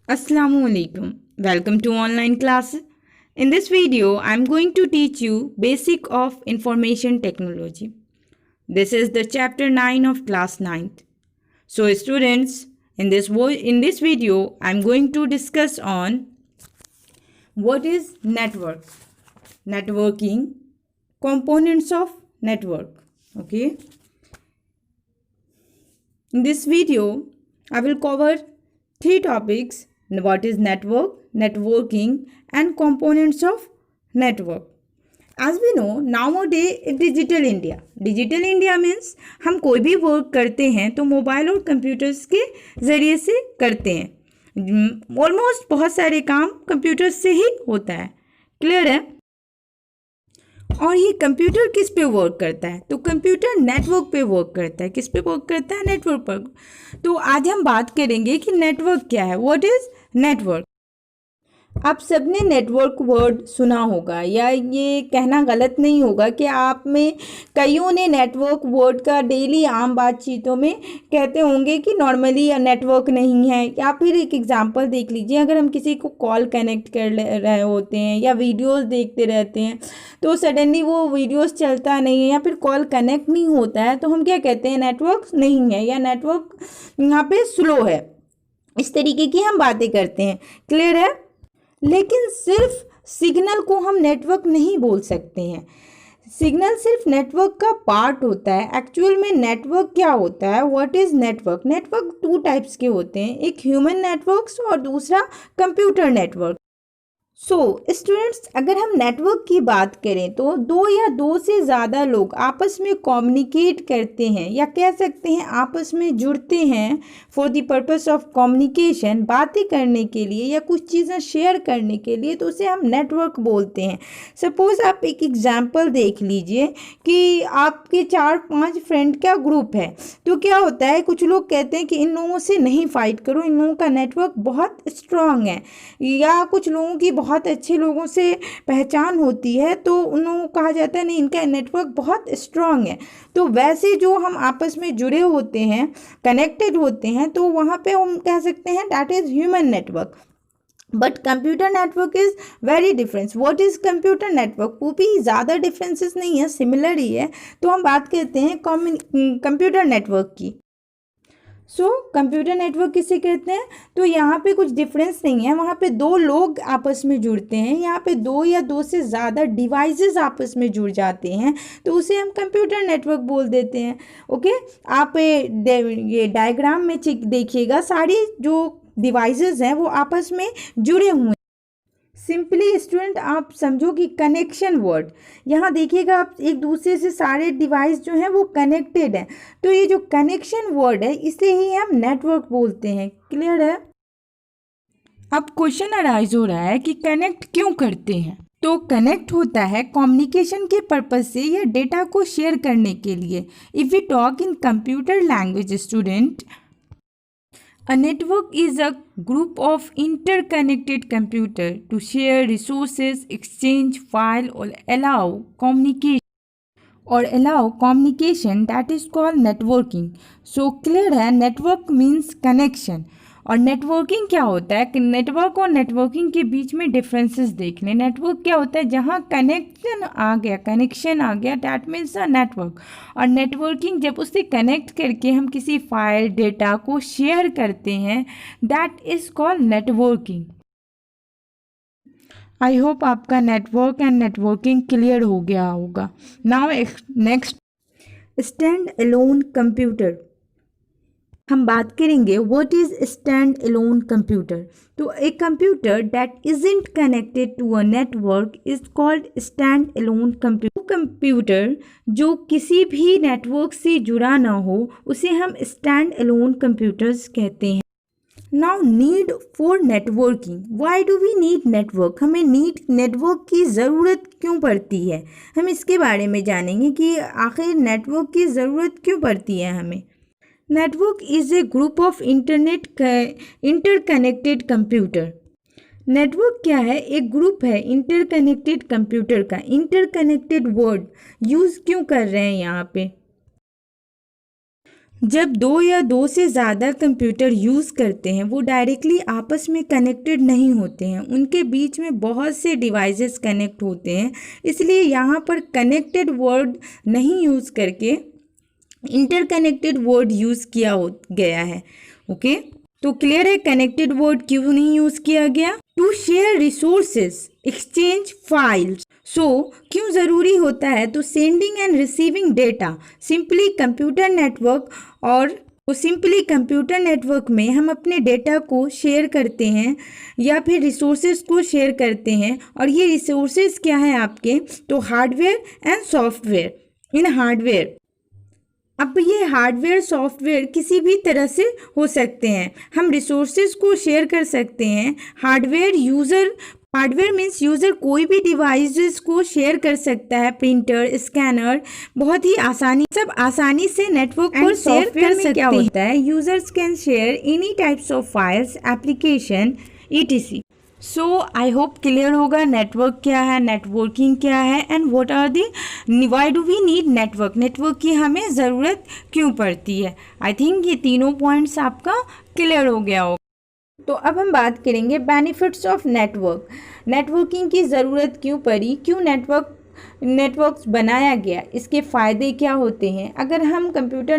Assalamualaikum. Welcome to online class. In this video, I'm going to teach you basic of information technology. This is the chapter 9 of class 9th. So students, in this video, I'm going to discuss on what is network, networking, components of network. Okay. In this video, I will cover three topics: what is network, networking, and components of network. As we know, nowadays digital India means हम कोई भी work करते हैं तो mobile और computers के ज़रिए से करते हैं। ऑलमोस्ट बहुत सारे काम कंप्यूटर्स से ही होता है। क्लियर है? और ये कंप्यूटर किस पे वर्क करता है? तो कंप्यूटर नेटवर्क पे वर्क करता है। किस पे वर्क करता है? नेटवर्क पर। तो आज हम बात करेंगे कि नेटवर्क क्या है। What is network? आप सबने नेटवर्क वर्ड सुना होगा, या ये कहना गलत नहीं होगा कि आप में कईयों ने नेटवर्क वर्ड का डेली आम बातचीतों में कहते होंगे कि नॉर्मली नेटवर्क नहीं है। या फिर एक एग्जांपल देख लीजिए, अगर हम किसी को कॉल कनेक्ट कर रहे होते हैं या वीडियोस देखते रहते हैं तो सडनली वो वीडियोस चलता नहीं है या फिर कॉल कनेक्ट नहीं होता है तो हम क्या कहते हैं? नेटवर्क नहीं है या नेटवर्क यहाँ पे स्लो है। इस तरीके की हम बातें करते हैं। क्लियर है? लेकिन सिर्फ सिग्नल को हम नेटवर्क नहीं बोल सकते हैं। सिग्नल सिर्फ नेटवर्क का पार्ट होता है। एक्चुअल में नेटवर्क क्या होता है? What is network? Network two types के होते हैं, एक ह्यूमन नेटवर्क्स और दूसरा कंप्यूटर नेटवर्क। सो स्टूडेंट्स, अगर हम नेटवर्क की बात करें तो दो या दो से ज़्यादा लोग आपस में कम्युनिकेट करते हैं, या कह सकते हैं आपस में जुड़ते हैं for the purpose of communication, बातें करने के लिए या कुछ चीज़ें शेयर करने के लिए, तो उसे हम नेटवर्क बोलते हैं। सपोज़ आप एक एग्जांपल देख लीजिए कि आपके 4-5 फ्रेंड का ग्रुप है, तो क्या होता है, कुछ लोग कहते हैं कि इन लोगों से नहीं फाइट करो, इन लोगों का नेटवर्क बहुत स्ट्रांग है, या कुछ लोगों की बहुत अच्छे लोगों से पहचान होती है तो उन लोगों को कहा जाता है नहीं, इनका नेटवर्क बहुत स्ट्रांग है। तो वैसे जो हम आपस में जुड़े होते हैं, कनेक्टेड होते हैं, तो वहाँ पे हम कह सकते हैं that is human network. But computer network is very difference. What is computer network? वो भी ज़्यादा डिफरेंसेस नहीं है, सिमिलर ही है। तो हम बात करते हैं कंप्यूटर नेटवर्क की। कंप्यूटर नेटवर्क किसे कहते हैं? तो यहाँ पे कुछ डिफरेंस नहीं है। वहाँ पे दो लोग आपस में जुड़ते हैं, यहाँ पे दो या दो से ज़्यादा डिवाइसेस आपस में जुड़ जाते हैं, तो उसे हम कंप्यूटर नेटवर्क बोल देते हैं। ओके, आप ये डायग्राम में देखिएगा, सारी जो डिवाइसेस हैं वो आपस में जुड़े हुए हैं। सिंपली स्टूडेंट आप समझो कि कनेक्शन वर्ड, यहाँ देखिएगा आप, एक दूसरे से सारे डिवाइस जो हैं वो कनेक्टेड हैं, तो ये जो कनेक्शन वर्ड है इसे ही हम नेटवर्क बोलते हैं। क्लियर है? अब क्वेश्चन अराइज हो रहा है कि कनेक्ट क्यों करते हैं? तो कनेक्ट होता है कम्युनिकेशन के पर्पज से या डेटा को शेयर करने के लिए। If we talk in computer language student, a network is a group of interconnected computers to share resources, exchange file, or allow communication that is called networking. So clear है, network means connection। और networking क्या होता है? कि network और networking के बीच में differences देख लें। नेटवर्क क्या होता है? जहाँ कनेक्शन आ गया दैट मीन्स अ नेटवर्क। और नेटवर्किंग जब उससे कनेक्ट करके हम किसी फाइल डेटा को शेयर करते हैं, that is called networking. I hope आपका नेटवर्क एंड नेटवर्किंग क्लियर हो गया होगा। Now next, stand alone computer. हम बात करेंगे what is stand alone computer. तो a computer that isn't connected to a network is called stand alone computer. Computer जो किसी भी नेटवर्क से जुड़ा ना हो उसे हम स्टैंड अलोन कंप्यूटर्स कहते हैं। Now need for networking. Why do we need network? हमें नेटवर्क की ज़रूरत क्यों पड़ती है? हम इसके बारे में जानेंगे कि आखिर नेटवर्क की ज़रूरत क्यों पड़ती है हमें। Network is a group of interconnected computer. Network क्या है? एक ग्रुप है इंटरकनेक्टेड कंप्यूटर का। इंटरकनेक्टेड वर्ड यूज़ क्यों कर रहे हैं यहाँ पे? जब दो या दो से ज़्यादा कंप्यूटर यूज़ करते हैं वो डायरेक्टली आपस में कनेक्टेड नहीं होते हैं, उनके बीच में बहुत से डिवाइसेस कनेक्ट होते हैं। इसलिए यहाँ पर कनेक्टेड वर्ड नहीं यूज़ करके इंटरकनेक्टेड वर्ड यूज़ किया गया है। ओके, तो क्लियर है कनेक्टेड वर्ड क्यों नहीं यूज़ किया गया? To share resources, exchange files. So क्यों ज़रूरी होता है? तो sending and receiving data simply computer network, और सिंपली कंप्यूटर नेटवर्क में हम अपने डेटा को शेयर करते हैं या फिर रिसोर्सेज को शेयर करते हैं। और ये रिसोर्सेज क्या है आपके? तो hardware and software. In hardware, अब ये हार्डवेयर सॉफ्टवेयर किसी भी तरह से हो सकते हैं। हम रिसोर्सेज को शेयर कर सकते हैं। हार्डवेयर मीन्स यूज़र कोई भी डिवाइसेस को शेयर कर सकता है, प्रिंटर, स्कैनर, बहुत ही आसानी से नेटवर्क पर शेयर कर सकते हैं। क्या होता है? Users can share any types of files, application, etc. So I hope clear होगा नेटवर्क क्या है, नेटवर्किंग क्या है, and what are the, why do we need network, network की हमें ज़रूरत क्यों पड़ती है। आई थिंक ये तीनों पॉइंट्स आपका क्लियर हो गया होगा। तो अब हम बात करेंगे बेनिफिट्स ऑफ नेटवर्क। नेटवर्किंग की ज़रूरत क्यों पड़ी, क्यों नेटवर्क्स बनाया गया, इसके फ़ायदे क्या होते हैं। अगर हमने कंप्यूटर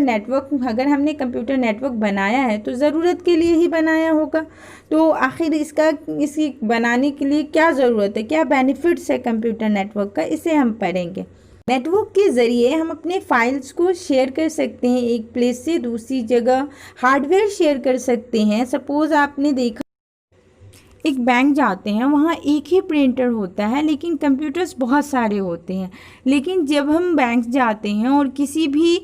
नेटवर्क बनाया है तो ज़रूरत के लिए ही बनाया होगा। तो आखिर इसी बनाने के लिए क्या ज़रूरत है, क्या बेनिफिट्स है कंप्यूटर नेटवर्क का, इसे हम पढ़ेंगे। नेटवर्क के ज़रिए हम अपने फाइल्स को शेयर कर सकते हैं एक प्लेस से दूसरी जगह। हार्डवेयर शेयर कर सकते हैं। सपोज़ आपने देखा एक बैंक जाते हैं, वहाँ एक ही प्रिंटर होता है लेकिन कंप्यूटर्स बहुत सारे होते हैं। लेकिन जब हम बैंक जाते हैं और किसी भी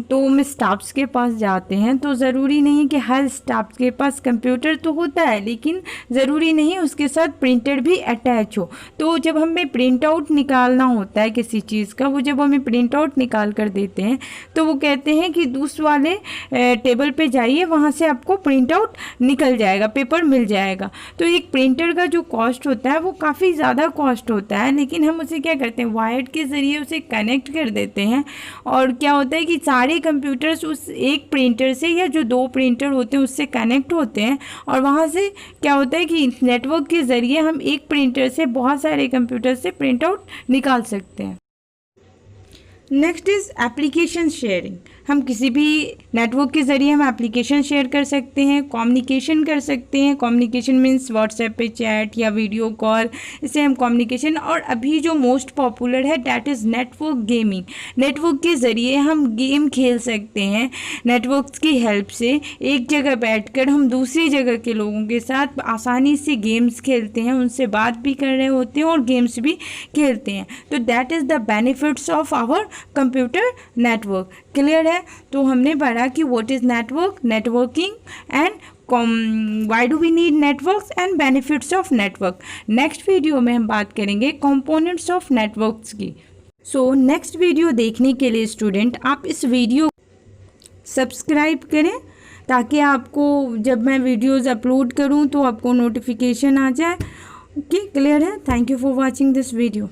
तो हम स्टाफ्स के पास जाते हैं तो ज़रूरी नहीं कि हर स्टाफ के पास कंप्यूटर तो होता है, लेकिन ज़रूरी नहीं उसके साथ प्रिंटर भी अटैच हो। तो जब हमें प्रिंट आउट निकालना होता है किसी चीज़ का, वो जब हमें प्रिंट आउट निकाल कर देते हैं तो वो कहते हैं कि दूसरे वाले टेबल पे जाइए, वहाँ से आपको प्रिंट आउट निकल जाएगा, पेपर मिल जाएगा। तो एक प्रिंटर का जो कॉस्ट होता है वो काफ़ी ज़्यादा कॉस्ट होता है, लेकिन हम उसे क्या करते हैं, वायर के ज़रिए उसे कनेक्ट कर देते हैं। और क्या होता है कि सारे कंप्यूटर्स उस एक प्रिंटर से या जो दो प्रिंटर होते हैं उससे कनेक्ट होते हैं, और वहाँ से क्या होता है कि नेटवर्क के ज़रिए हम एक प्रिंटर से बहुत सारे कंप्यूटर से प्रिंट आउट निकाल सकते हैं। Next is application sharing. हम किसी भी नेटवर्क के ज़रिए हम एप्लीकेशन शेयर कर सकते हैं, कम्युनिकेशन कर सकते हैं। कम्युनिकेशन मीन्स व्हाट्सएप पे चैट या वीडियो कॉल, इसे हम कम्युनिकेशन। और अभी जो मोस्ट पॉपुलर है that is network gaming. Network के ज़रिए हम गेम खेल सकते हैं। नेटवर्क की हेल्प से एक जगह बैठकर हम दूसरी जगह के लोगों के साथ आसानी से गेम्स खेलते हैं, उनसे बात भी कर रहे होते हैं और गेम्स भी खेलते हैं। तो that is the benefits of our computer network. Clear है? तो हमने पढ़ा कि what is network, networking, and why do we need networks and benefits of network. Next video में हम बात करेंगे कंपोनेंट्स ऑफ नेटवर्क्स की। सो नेक्स्ट वीडियो देखने के लिए स्टूडेंट आप इस वीडियो सब्सक्राइब करें ताकि आपको जब मैं वीडियोज़ अपलोड करूं तो आपको नोटिफिकेशन आ जाए। ओके, क्लियर है? Thank you for watching this video.